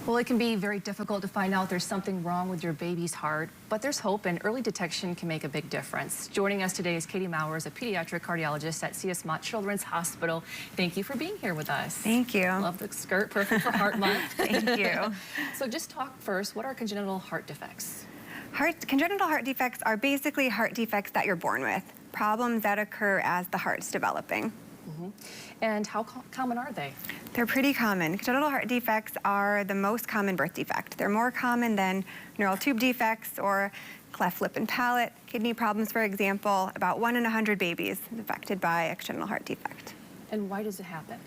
Well, it can be very difficult to find out there's something wrong with your baby's heart, but there's hope, and early detection can make a big difference. Joining us today is Katie Mowers, a pediatric cardiologist at CS Mott Children's Hospital. Thank you for being here with us. Thank you. Love the skirt, perfect for Heart Month. Thank you. So just talk first, what are congenital heart defects? Congenital heart defects are basically heart defects that you're born with, problems that occur as the heart's developing. And how common are they? They're pretty common. Congenital heart defects are the most common birth defect. They're more common than neural tube defects or cleft lip and palate, kidney problems, for example. About 1 in 100 babies is affected by a congenital heart defect. And why does it happen?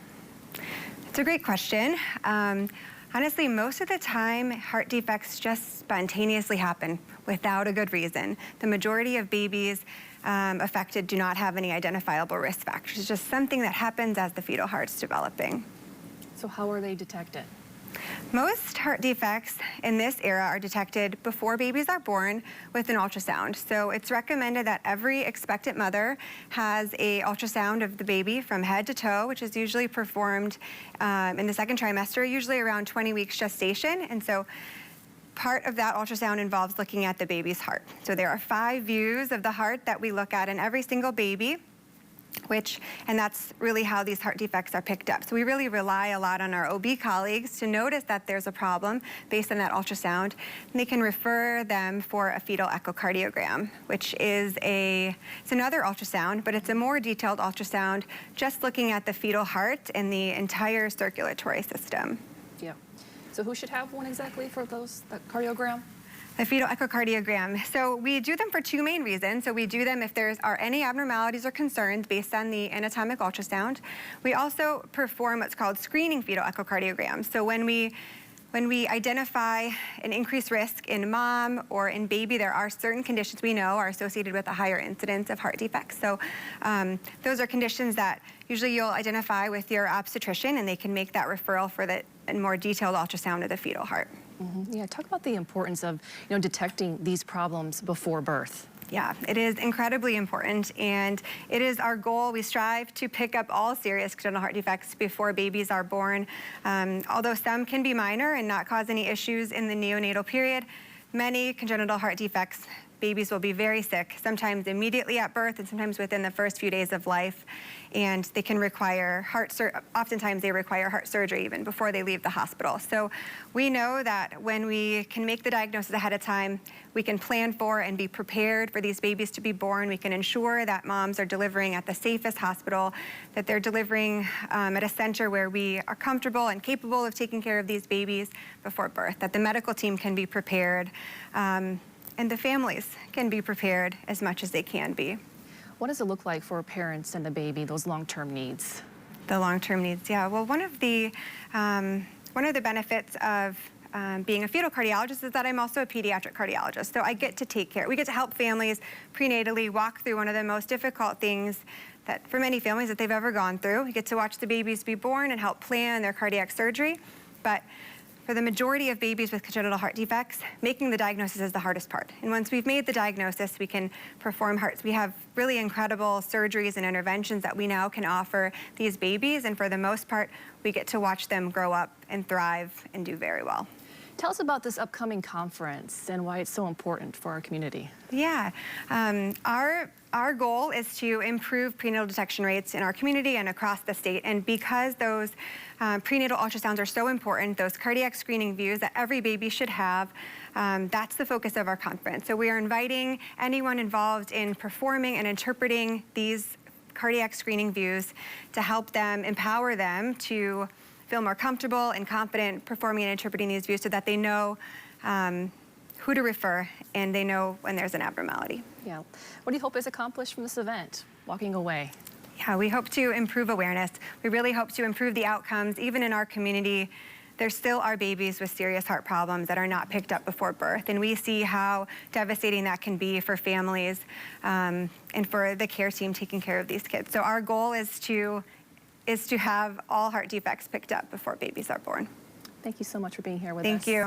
It's a great question. Honestly, most of the time, heart defects just spontaneously happen without a good reason. The majority of babies affected do not have any identifiable risk factors. It's just something that happens as the fetal heart's developing. So how are they detected? Most heart defects in this era are detected before babies are born with an ultrasound. So it's recommended that every expectant mother has an ultrasound of the baby from head to toe, which is usually performed in the second trimester, usually around 20 weeks gestation. And so part of that ultrasound involves looking at the baby's heart. So there are 5 views of the heart that we look at in every single baby, and that's really how these heart defects are picked up. So we really rely a lot on our OB colleagues to notice that there's a problem based on that ultrasound, and they can refer them for a fetal echocardiogram, which is it's another ultrasound, but it's a more detailed ultrasound, just looking at the fetal heart and the entire circulatory system. Yeah. So who should have one exactly for that cardiogram? The fetal echocardiogram. So we do them for 2 main reasons. So we do them if there are any abnormalities or concerns based on the anatomic ultrasound. We also perform what's called screening fetal echocardiograms. So when we identify an increased risk in mom or in baby, there are certain conditions we know are associated with a higher incidence of heart defects. So those are conditions that usually you'll identify with your obstetrician, and they can make that referral for the more detailed ultrasound of the fetal heart. Yeah, talk about the importance of detecting these problems before birth. Yeah, it is incredibly important, and it is our goal. We strive to pick up all serious congenital heart defects before babies are born. Although some can be minor and not cause any issues in the neonatal period, many congenital heart defects, babies will be very sick, sometimes immediately at birth and sometimes within the first few days of life. And they can require oftentimes they require heart surgery even before they leave the hospital. So we know that when we can make the diagnosis ahead of time, we can plan for and be prepared for these babies to be born. We can ensure that moms are delivering at the safest hospital, that they're delivering at a center where we are comfortable and capable of taking care of these babies before birth, that the medical team can be prepared, and the families can be prepared as much as they can be. What does it look like for parents and the baby, those long-term needs? The long-term needs, yeah. Well, one of the benefits of being a fetal cardiologist is that I'm also a pediatric cardiologist. So I get to we get to help families prenatally walk through one of the most difficult things that for many families that they've ever gone through. We get to watch the babies be born and help plan their cardiac surgery. But for the majority of babies with congenital heart defects, making the diagnosis is the hardest part. And once we've made the diagnosis, we can perform hearts. We have really incredible surgeries and interventions that we now can offer these babies, and for the most part, we get to watch them grow up and thrive and do very well. Tell us about this upcoming conference and why it's so important for our community. Yeah, our goal is to improve prenatal detection rates in our community and across the state. And because those prenatal ultrasounds are so important, those cardiac screening views that every baby should have, that's the focus of our conference. So we are inviting anyone involved in performing and interpreting these cardiac screening views to help them, empower them to feel more comfortable and confident performing and interpreting these views so that they know who to refer and they know when there's an abnormality. Yeah. What do you hope is accomplished from this event, walking away? Yeah, we hope to improve awareness. We really hope to improve the outcomes. Even in our community, there still are babies with serious heart problems that are not picked up before birth. And we see how devastating that can be for families and for the care team taking care of these kids. So our goal is to have all heart defects picked up before babies are born. Thank you so much for being here with us. Thank you.